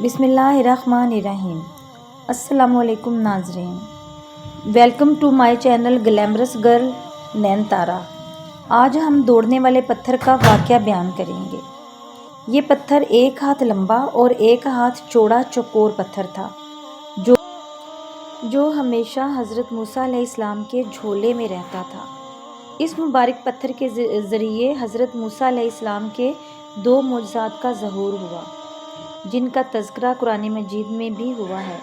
بسم اللہ الرحمن الرحیم۔ السلام علیکم ناظرین، welcome to my channel glamorous girl Nain Tara. آج ہم دوڑنے والے پتھر کا واقعہ بیان کریں گے۔ یہ پتھر 1 ہاتھ لمبا اور 1 ہاتھ چوڑا چوکور پتھر تھا جو ہمیشہ حضرت موسیٰ علیہ السلام کے جھولے میں رہتا تھا۔ اس مبارک پتھر کے ذریعے حضرت موسیٰ علیہ السلام کے 2 معجزات کا ظہور ہوا، جن کا تذکرہ قرآن مجید میں بھی ہوا ہے۔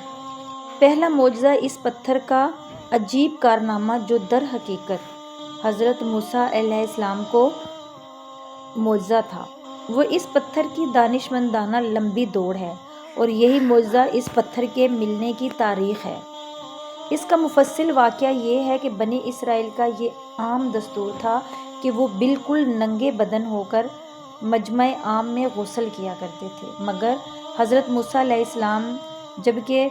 پہلا معجزہ اس پتھر کا عجیب کارنامہ جو در حقیقت حضرت موسیٰ علیہ السلام کو معجزہ تھا، وہ اس پتھر کی دانشمندانہ لمبی دوڑ ہے، اور یہی معجزہ اس پتھر کے ملنے کی تاریخ ہے۔ اس کا مفصل واقعہ یہ ہے کہ بنی اسرائیل کا یہ عام دستور تھا کہ وہ بالکل ننگے بدن ہو کر مجمع عام میں غسل کیا کرتے تھے، مگر حضرت موسیٰ علیہ السلام جبکہ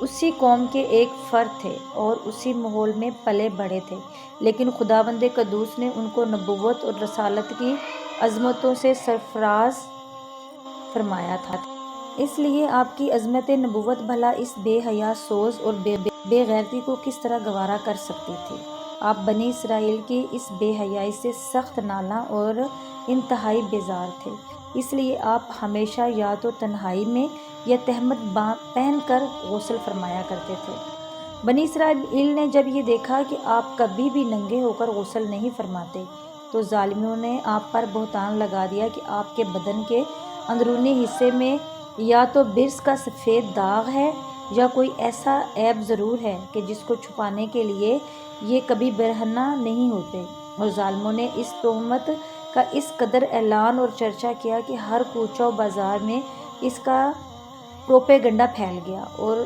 اسی قوم کے ایک فرد تھے اور اسی ماحول میں پلے بڑھے تھے، لیکن خداوند قدوس نے ان کو نبوت اور رسالت کی عظمتوں سے سرفراز فرمایا تھا۔ اس لیے آپ کی عظمت نبوت بھلا اس بے حیا سوز اور بے غیرتی کو کس طرح گوارا کر سکتی تھی؟ آپ بنی اسرائیل کی اس بے حیائی سے سخت نالاں اور انتہائی بیزار تھے، اس لیے آپ ہمیشہ یا تو تنہائی میں یا تہمت پہن کر غسل فرمایا کرتے تھے۔ بنی اسرائیل نے جب یہ دیکھا کہ آپ کبھی بھی ننگے ہو کر غسل نہیں فرماتے، تو ظالموں نے آپ پر بہتان لگا دیا کہ آپ کے بدن کے اندرونی حصے میں یا تو برص کا سفید داغ ہے یا کوئی ایسا عیب ضرور ہے کہ جس کو چھپانے کے لیے یہ کبھی برہنہ نہیں ہوتے، اور ظالموں نے اس تہمت کا اس قدر اعلان اور چرچا کیا کہ ہر کوچہ و بازار میں اس کا پروپیگنڈا پھیل گیا، اور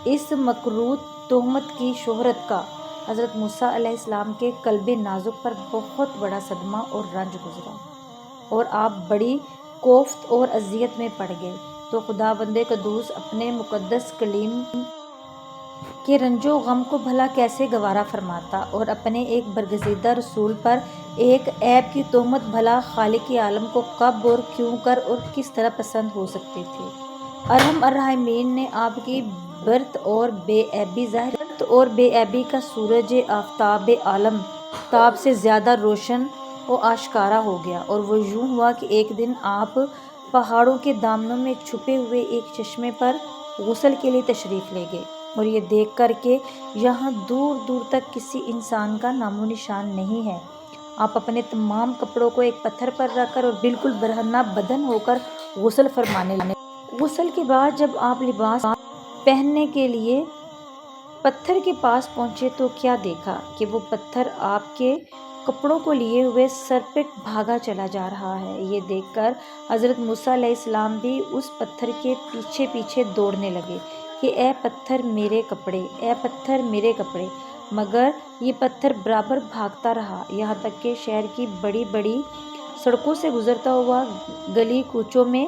اس مکروہ تہمت کی شہرت کا حضرت موسیٰ علیہ السلام کے قلب نازک پر بہت بڑا صدمہ اور رنج گزرا، اور آپ بڑی کوفت اور اذیت میں پڑ گئے۔ تو خداوند قدوس اپنے مقدس کلیم کے رنج و غم کو بھلا کیسے گوارا فرماتا، اور اپنے ایک برگزیدہ رسول پر ایک عیب کی تہمت بھلا خالق عالم کو کب اور کیوں کر اور کس طرح پسند ہو سکتی تھی؟ ارحم الراحمین نے آپ کی برت اور بے عیبی ظاہر اور بے عیبی کا سورج آفتاب عالم تاب سے زیادہ روشن و آشکارا ہو گیا، اور وہ یوں ہوا کہ ایک دن آپ پہاڑوں کے دامنوں میں چھپے ہوئے ایک چشمے پر غسل کے لیے تشریف لے گئے، اور یہ دیکھ کر کہ یہاں دور دور تک کسی انسان کا نام و نشان نہیں ہے، آپ اپنے تمام کپڑوں کو ایک پتھر پر رکھ کر اور بالکل برہنہ بدن ہو کر غسل فرمانے لگے۔ غسل کے بعد جب آپ لباس پہننے کے لیے پتھر کے پاس پہنچے تو کیا دیکھا کہ وہ پتھر آپ کے کپڑوں کو لیے ہوئے سرپٹ بھاگا چلا جا رہا ہے۔ یہ دیکھ کر حضرت موسیٰ علیہ السلام بھی اس پتھر کے پیچھے پیچھے دوڑنے لگے کہ اے پتھر میرے کپڑے، اے پتھر میرے کپڑے، مگر یہ پتھر برابر بھاگتا رہا، یہاں تک کہ شہر کی بڑی بڑی سڑکوں سے گزرتا ہوا گلی کوچوں میں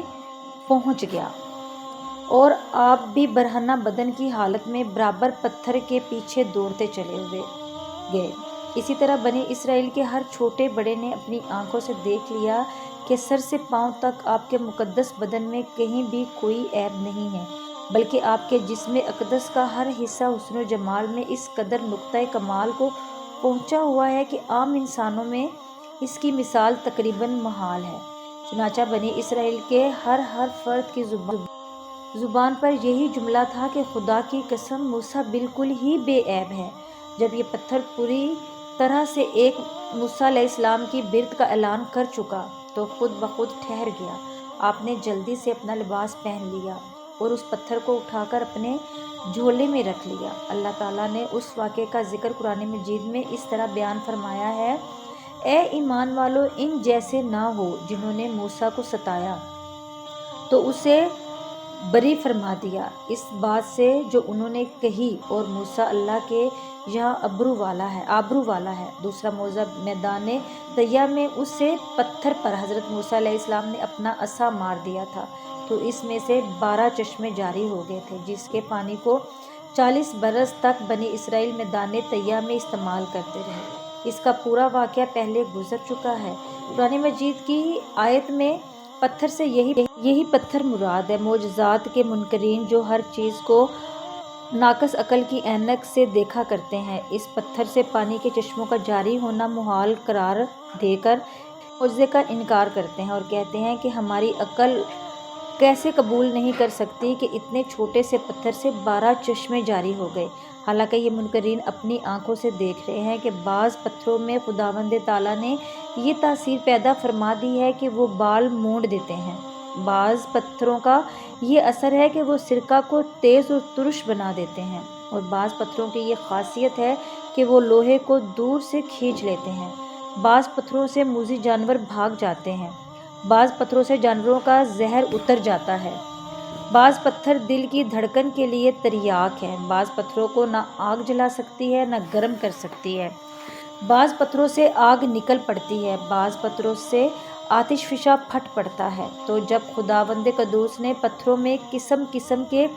پہنچ گیا، اور آپ بھی برہنہ بدن کی حالت میں برابر پتھر کے پیچھے دوڑتے چلے گئے۔ اسی طرح بنی اسرائیل کے ہر چھوٹے بڑے نے اپنی آنکھوں سے دیکھ لیا کہ سر سے پاؤں تک آپ کے مقدس بدن میں کہیں بھی کوئی عیب نہیں ہے، بلکہ آپ کے جسم اقدس کا ہر حصہ حسن و جمال میں اس قدر نقطۂ کمال کو پہنچا ہوا ہے کہ عام انسانوں میں اس کی مثال تقریباً محال ہے۔ چنانچہ بنی اسرائیل کے ہر فرد کی زبان پر یہی جملہ تھا کہ خدا کی قسم موسیٰ بالکل ہی بے عیب ہے۔ جب یہ پتھر پوری طرح سے ایک موسیٰ علیہ السلام کی برت کا اعلان کر چکا تو خود بخود ٹھہر گیا۔ آپ نے جلدی سے اپنا لباس پہن لیا اور اس پتھر کو اٹھا کر اپنے جھولے میں رکھ لیا۔ اللہ تعالیٰ نے اس واقعے کا ذکر قرآن مجید میں اس طرح بیان فرمایا ہے: اے ایمان والو، ان جیسے نہ ہو جنہوں نے موسیٰ کو ستایا تو اسے بری فرما دیا اس بات سے جو انہوں نے کہی، اور موسیٰ اللہ کے یہاں آبرو والا ہے۔ دوسرا معجزہ میدان طیہ میں اسے پتھر پر حضرت موسیٰ علیہ السلام نے اپنا عصا مار دیا تھا تو اس میں سے 12 چشمے جاری ہو گئے تھے، جس کے پانی کو 40 برس تک بنی اسرائیل میدان طیہ میں استعمال کرتے رہے۔ اس کا پورا واقعہ پہلے گزر چکا ہے۔ قرآن مجید کی آیت میں پتھر سے یہی پتھر مراد ہے۔ معجزات کے منکرین جو ہر چیز کو ناقص عقل کی عینک سے دیکھا کرتے ہیں، اس پتھر سے پانی کے چشموں کا جاری ہونا محال قرار دے کر معجزے کا انکار کرتے ہیں اور کہتے ہیں کہ ہماری عقل کیسے قبول نہیں کر سکتی کہ اتنے چھوٹے سے پتھر سے 12 چشمے جاری ہو گئے۔ حالانکہ یہ منکرین اپنی آنکھوں سے دیکھ رہے ہیں کہ بعض پتھروں میں خداوند تعالیٰ نے یہ تاثیر پیدا فرما دی ہے کہ وہ بال مونڈ دیتے ہیں۔ بعض پتھروں کا یہ اثر ہے کہ وہ سرکہ کو تیز اور ترش بنا دیتے ہیں، اور بعض پتھروں کی یہ خاصیت ہے کہ وہ لوہے کو دور سے کھینچ لیتے ہیں۔ بعض پتھروں سے موذی جانور بھاگ جاتے ہیں، بعض پتھروں سے جانوروں کا زہر اتر جاتا ہے، بعض پتھر دل کی دھڑکن کے لیے تریاک ہیں، بعض پتھروں کو نہ آگ جلا سکتی ہے نہ گرم کر سکتی ہے، بعض پتھروں سے آگ نکل پڑتی ہے، بعض پتھروں سے آتش فشاں پھٹ پڑتا ہے۔ تو جب خداوند قدوس نے پتھروں میں قسم قسم کے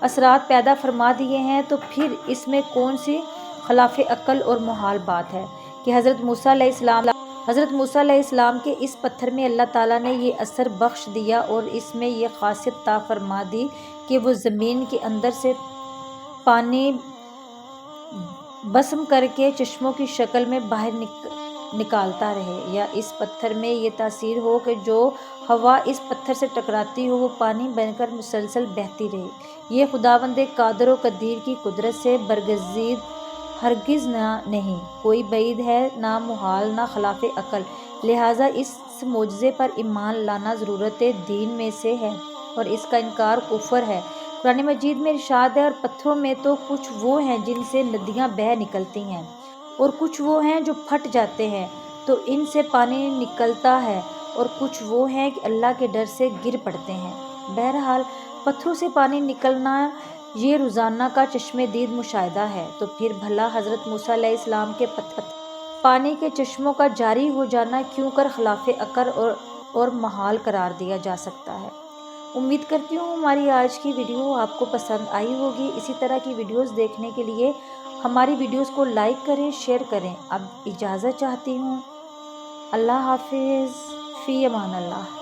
اثرات پیدا فرما دیے ہیں تو پھر اس میں کون سی خلاف عقل اور محال بات ہے کہ حضرت موسیٰ علیہ السلام کے اس پتھر میں اللہ تعالیٰ نے یہ اثر بخش دیا اور اس میں یہ خاصیت عطا فرما دی کہ وہ زمین کے اندر سے پانی بسم کر کے چشموں کی شکل میں باہر نکالتا رہے، یا اس پتھر میں یہ تاثیر ہو کہ جو ہوا اس پتھر سے ٹکراتی ہو وہ پانی بن کر مسلسل بہتی رہے۔ یہ خداوند قادر و قدیر کی قدرت سے برگزید ہرگز نہیں، کوئی بعید ہے، نہ محال، نہ خلاف عقل، لہٰذا اس معجزے پر ایمان لانا ضرورت دین میں سے ہے اور اس کا انکار کفر ہے۔ قرآن مجید میں ارشاد ہے، اور پتھروں میں تو کچھ وہ ہیں جن سے ندیاں بہہ نکلتی ہیں، اور کچھ وہ ہیں جو پھٹ جاتے ہیں تو ان سے پانی نکلتا ہے، اور کچھ وہ ہیں کہ اللہ کے ڈر سے گر پڑتے ہیں۔ بہرحال پتھروں سے پانی نکلنا یہ روزانہ کا چشم دید مشاہدہ ہے، تو پھر بھلا حضرت موسیٰ علیہ السلام کے پانی کے چشموں کا جاری ہو جانا کیوں کر خلاف عقل اور محال قرار دیا جا سکتا ہے؟ امید کرتی ہوں ہماری آج کی ویڈیو آپ کو پسند آئی ہوگی۔ اسی طرح کی ویڈیوز دیکھنے کے لیے ہماری ویڈیوز کو لائک کریں، شیئر کریں۔ اب اجازت چاہتی ہوں، اللہ حافظ، فی امان اللہ۔